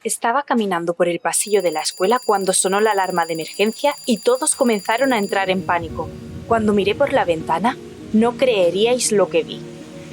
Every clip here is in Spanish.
Estaba caminando por el pasillo de la escuela cuando sonó la alarma de emergencia y todos comenzaron a entrar en pánico. Cuando miré por la ventana, no creeríais lo que vi.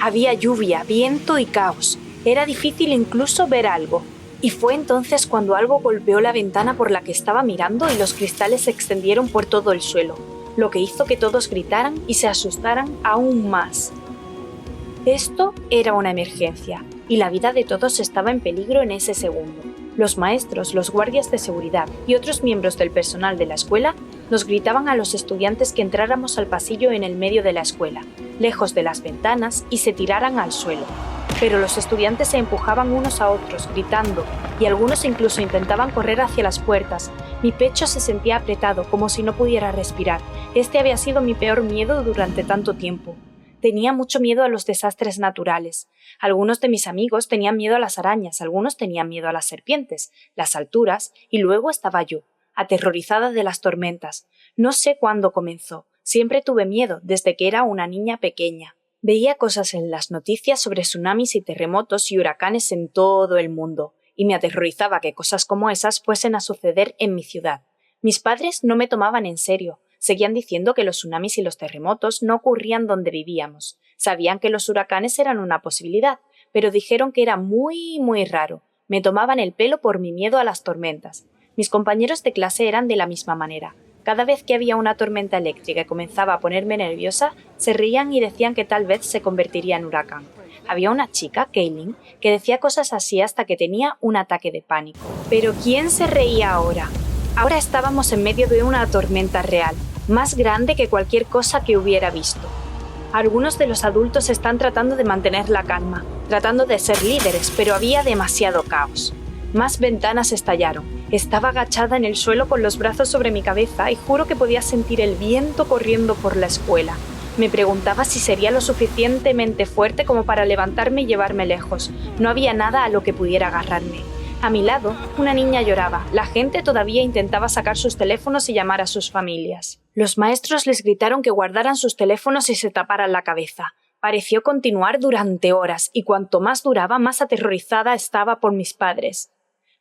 Había lluvia, viento y caos. Era difícil incluso ver algo. Y fue entonces cuando algo golpeó la ventana por la que estaba mirando y los cristales se extendieron por todo el suelo, lo que hizo que todos gritaran y se asustaran aún más. Esto era una emergencia, y la vida de todos estaba en peligro en ese segundo. Los maestros, los guardias de seguridad y otros miembros del personal de la escuela nos gritaban a los estudiantes que entráramos al pasillo en el medio de la escuela, lejos de las ventanas, y se tiraran al suelo. Pero los estudiantes se empujaban unos a otros, gritando, y algunos incluso intentaban correr hacia las puertas. Mi pecho se sentía apretado, como si no pudiera respirar. Este había sido mi peor miedo durante tanto tiempo. Tenía mucho miedo a los desastres naturales. Algunos de mis amigos tenían miedo a las arañas, algunos tenían miedo a las serpientes, las alturas, y luego estaba yo, aterrorizada de las tormentas. No sé cuándo comenzó. Siempre tuve miedo, desde que era una niña pequeña. Veía cosas en las noticias sobre tsunamis y terremotos y huracanes en todo el mundo, y me aterrorizaba que cosas como esas fuesen a suceder en mi ciudad. Mis padres no me tomaban en serio. Seguían diciendo que los tsunamis y los terremotos no ocurrían donde vivíamos. Sabían que los huracanes eran una posibilidad, pero dijeron que era muy raro. Me tomaban el pelo por mi miedo a las tormentas. Mis compañeros de clase eran de la misma manera. Cada vez que había una tormenta eléctrica y comenzaba a ponerme nerviosa, se reían y decían que tal vez se convertiría en huracán. Había una chica, Kaylin, que decía cosas así hasta que tenía un ataque de pánico. Pero ¿quién se reía ahora? Ahora estábamos en medio de una tormenta real, más grande que cualquier cosa que hubiera visto. Algunos de los adultos están tratando de mantener la calma, tratando de ser líderes, pero había demasiado caos. Más ventanas estallaron. Estaba agachada en el suelo con los brazos sobre mi cabeza y juro que podía sentir el viento corriendo por la escuela. Me preguntaba si sería lo suficientemente fuerte como para levantarme y llevarme lejos. No había nada a lo que pudiera agarrarme. A mi lado, una niña lloraba. La gente todavía intentaba sacar sus teléfonos y llamar a sus familias. Los maestros les gritaron que guardaran sus teléfonos y se taparan la cabeza. Pareció continuar durante horas, y cuanto más duraba, más aterrorizada estaba por mis padres.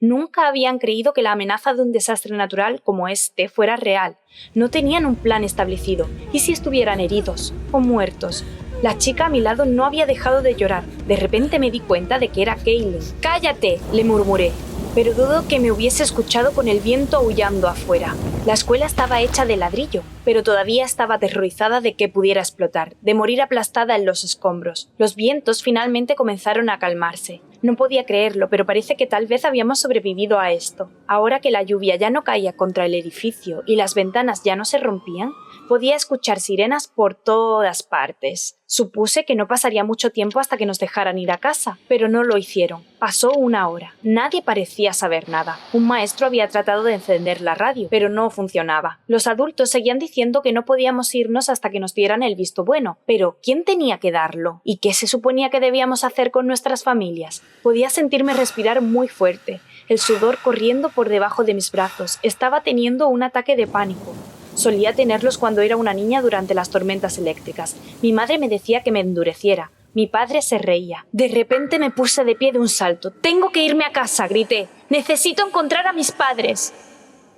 Nunca habían creído que la amenaza de un desastre natural como este fuera real. No tenían un plan establecido. ¿Y si estuvieran heridos o muertos? La chica a mi lado no había dejado de llorar. De repente me di cuenta de que era Kaylin. «¡Cállate!», le murmuré. Pero dudo que me hubiese escuchado con el viento aullando afuera. La escuela estaba hecha de ladrillo, pero todavía estaba aterrorizada de que pudiera explotar, de morir aplastada en los escombros. Los vientos finalmente comenzaron a calmarse. No podía creerlo, pero parece que tal vez habíamos sobrevivido a esto. Ahora que la lluvia ya no caía contra el edificio y las ventanas ya no se rompían, podía escuchar sirenas por todas partes. Supuse que no pasaría mucho tiempo hasta que nos dejaran ir a casa, pero no lo hicieron. Pasó una hora. Nadie parecía saber nada. Un maestro había tratado de encender la radio, pero no funcionaba. Los adultos seguían diciendo que no podíamos irnos hasta que nos dieran el visto bueno. Pero ¿quién tenía que darlo? ¿Y qué se suponía que debíamos hacer con nuestras familias? Podía sentirme respirar muy fuerte, el sudor corriendo por debajo de mis brazos. Estaba teniendo un ataque de pánico. Solía tenerlos cuando era una niña durante las tormentas eléctricas. Mi madre me decía que me endureciera. Mi padre se reía. De repente me puse de pie de un salto. «¡Tengo que irme a casa!», grité. «¡Necesito encontrar a mis padres!».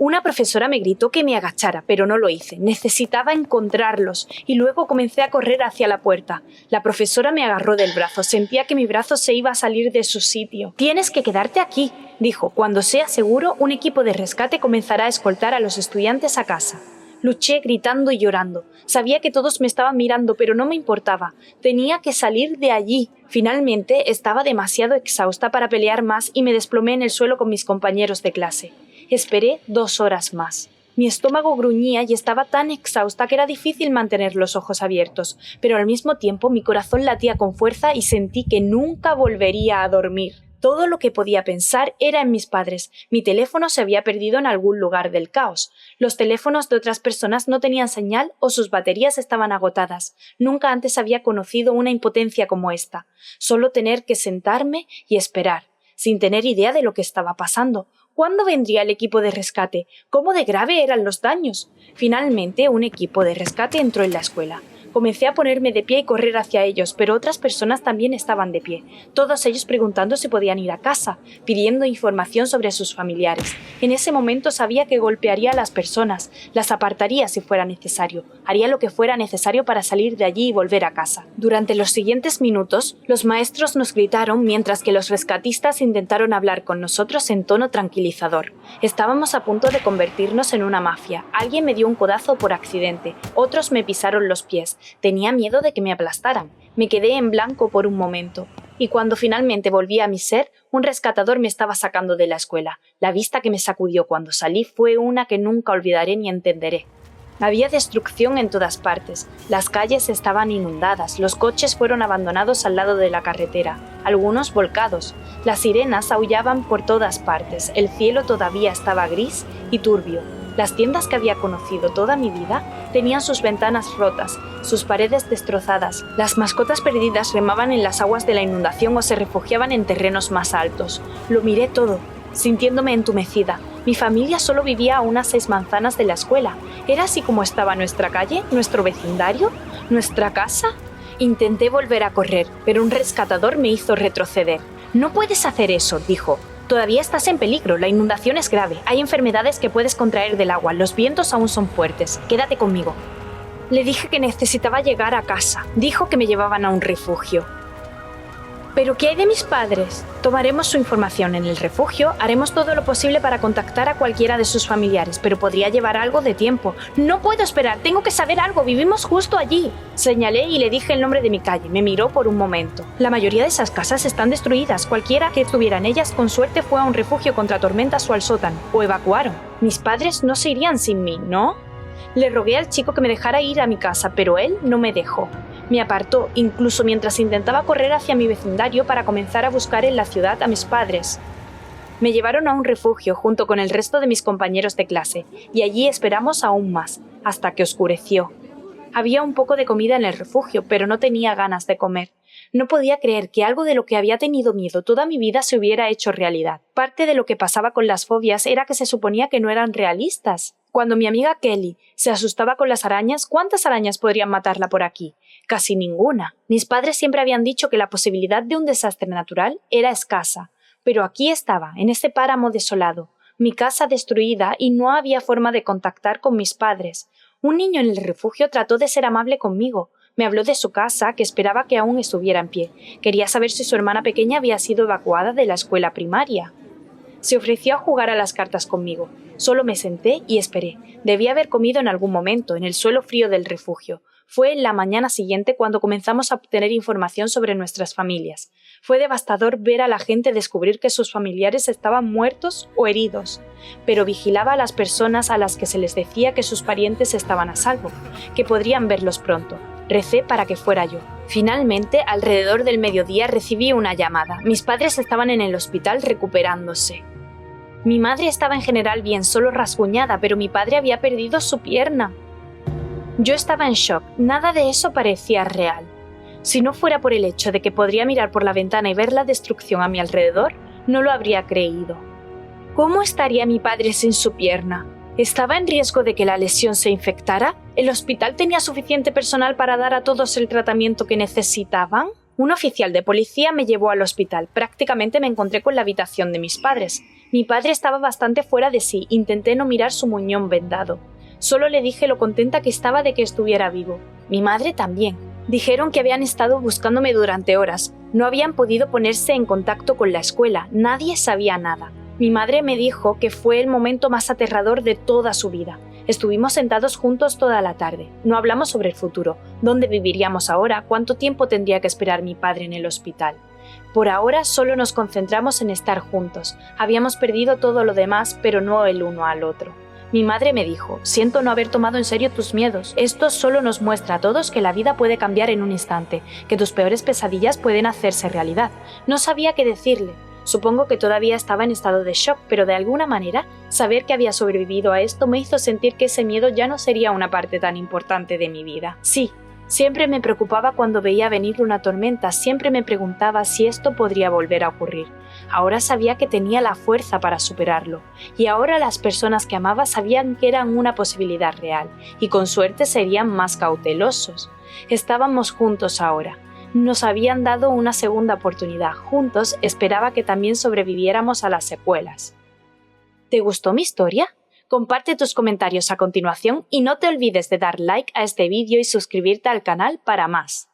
Una profesora me gritó que me agachara, pero no lo hice. Necesitaba encontrarlos, y luego comencé a correr hacia la puerta. La profesora me agarró del brazo. Sentía que mi brazo se iba a salir de su sitio. «Tienes que quedarte aquí», dijo. «Cuando sea seguro, un equipo de rescate comenzará a escoltar a los estudiantes a casa». Luché gritando y llorando. Sabía que todos me estaban mirando, pero no me importaba. Tenía que salir de allí. Finalmente, estaba demasiado exhausta para pelear más y me desplomé en el suelo con mis compañeros de clase. Esperé 2 horas más. Mi estómago gruñía y estaba tan exhausta que era difícil mantener los ojos abiertos, pero al mismo tiempo mi corazón latía con fuerza y sentí que nunca volvería a dormir. Todo lo que podía pensar era en mis padres. Mi teléfono se había perdido en algún lugar del caos. Los teléfonos de otras personas no tenían señal o sus baterías estaban agotadas. Nunca antes había conocido una impotencia como esta. Solo tener que sentarme y esperar, sin tener idea de lo que estaba pasando. ¿Cuándo vendría el equipo de rescate? ¿Cómo de grave eran los daños? Finalmente, un equipo de rescate entró en la escuela. Comencé a ponerme de pie y correr hacia ellos, pero otras personas también estaban de pie, todos ellos preguntando si podían ir a casa, pidiendo información sobre sus familiares. En ese momento sabía que golpearía a las personas, las apartaría si fuera necesario, haría lo que fuera necesario para salir de allí y volver a casa. Durante los siguientes minutos, los maestros nos gritaron mientras que los rescatistas intentaron hablar con nosotros en tono tranquilizador. Estábamos a punto de convertirnos en una mafia. Alguien me dio un codazo por accidente, otros me pisaron los pies. Tenía miedo de que me aplastaran. Me quedé en blanco por un momento. Y cuando finalmente volví a mi ser, un rescatador me estaba sacando de la escuela. La vista que me sacudió cuando salí fue una que nunca olvidaré ni entenderé. Había destrucción en todas partes. Las calles estaban inundadas, los coches fueron abandonados al lado de la carretera, algunos volcados. Las sirenas aullaban por todas partes, el cielo todavía estaba gris y turbio. Las tiendas que había conocido toda mi vida tenían sus ventanas rotas, sus paredes destrozadas. Las mascotas perdidas remaban en las aguas de la inundación o se refugiaban en terrenos más altos. Lo miré todo, sintiéndome entumecida. Mi familia solo vivía a unas 6 manzanas de la escuela. ¿Era así como estaba nuestra calle, nuestro vecindario, nuestra casa? Intenté volver a correr, pero un rescatador me hizo retroceder. «No puedes hacer eso», dijo. «Todavía estás en peligro, la inundación es grave, hay enfermedades que puedes contraer del agua, los vientos aún son fuertes, quédate conmigo». Le dije que necesitaba llegar a casa. Dijo que me llevaban a un refugio. ¿Pero qué hay de mis padres? Tomaremos su información en el refugio, haremos todo lo posible para contactar a cualquiera de sus familiares, pero podría llevar algo de tiempo. No puedo esperar, tengo que saber algo, vivimos justo allí. Señalé y le dije el nombre de mi calle, me miró por un momento. La mayoría de esas casas están destruidas, cualquiera que estuviera en ellas con suerte fue a un refugio contra tormentas o al sótano, o evacuaron. Mis padres no se irían sin mí, ¿no? Le rogué al chico que me dejara ir a mi casa, pero él no me dejó. Me apartó, incluso mientras intentaba correr hacia mi vecindario para comenzar a buscar en la ciudad a mis padres. Me llevaron a un refugio junto con el resto de mis compañeros de clase, y allí esperamos aún más, hasta que oscureció. Había un poco de comida en el refugio, pero no tenía ganas de comer. No podía creer que algo de lo que había tenido miedo toda mi vida se hubiera hecho realidad. Parte de lo que pasaba con las fobias era que se suponía que no eran realistas. Cuando mi amiga Kelly se asustaba con las arañas, ¿cuántas arañas podrían matarla por aquí? Casi ninguna. Mis padres siempre habían dicho que la posibilidad de un desastre natural era escasa, pero aquí estaba, en ese páramo desolado, mi casa destruida y no había forma de contactar con mis padres. Un niño en el refugio trató de ser amable conmigo. Me habló de su casa, que esperaba que aún estuviera en pie. Quería saber si su hermana pequeña había sido evacuada de la escuela primaria. Se ofreció a jugar a las cartas conmigo. Solo me senté y esperé. Debía haber comido en algún momento, en el suelo frío del refugio. Fue en la mañana siguiente cuando comenzamos a obtener información sobre nuestras familias. Fue devastador ver a la gente descubrir que sus familiares estaban muertos o heridos, pero vigilaba a las personas a las que se les decía que sus parientes estaban a salvo, que podrían verlos pronto. Recé para que fuera yo. Finalmente, alrededor del mediodía recibí una llamada. Mis padres estaban en el hospital recuperándose. Mi madre estaba en general bien, solo rasguñada, pero mi padre había perdido su pierna. Yo estaba en shock, nada de eso parecía real. Si no fuera por el hecho de que podría mirar por la ventana y ver la destrucción a mi alrededor, no lo habría creído. ¿Cómo estaría mi padre sin su pierna? ¿Estaba en riesgo de que la lesión se infectara? ¿El hospital tenía suficiente personal para dar a todos el tratamiento que necesitaban? Un oficial de policía me llevó al hospital. Prácticamente me encontré con la habitación de mis padres. Mi padre estaba bastante fuera de sí. Intenté no mirar su muñón vendado. Solo le dije lo contenta que estaba de que estuviera vivo. Mi madre también. Dijeron que habían estado buscándome durante horas. No habían podido ponerse en contacto con la escuela. Nadie sabía nada. Mi madre me dijo que fue el momento más aterrador de toda su vida. Estuvimos sentados juntos toda la tarde. No hablamos sobre el futuro. ¿Dónde viviríamos ahora? ¿Cuánto tiempo tendría que esperar mi padre en el hospital? Por ahora solo nos concentramos en estar juntos. Habíamos perdido todo lo demás, pero no el uno al otro. Mi madre me dijo: «Siento no haber tomado en serio tus miedos. Esto solo nos muestra a todos que la vida puede cambiar en un instante, que tus peores pesadillas pueden hacerse realidad». No sabía qué decirle. Supongo que todavía estaba en estado de shock, pero de alguna manera, saber que había sobrevivido a esto me hizo sentir que ese miedo ya no sería una parte tan importante de mi vida. Sí, Siempre me preocupaba cuando veía venir una tormenta, siempre me preguntaba si esto podría volver a ocurrir. Ahora sabía que tenía la fuerza para superarlo, y ahora las personas que amaba sabían que eran una posibilidad real, y con suerte serían más cautelosos. Estábamos juntos ahora. Nos habían dado una segunda oportunidad. Juntos esperaba que también sobreviviéramos a las secuelas. ¿Te gustó mi historia? Comparte tus comentarios a continuación y no te olvides de dar like a este vídeo y suscribirte al canal para más.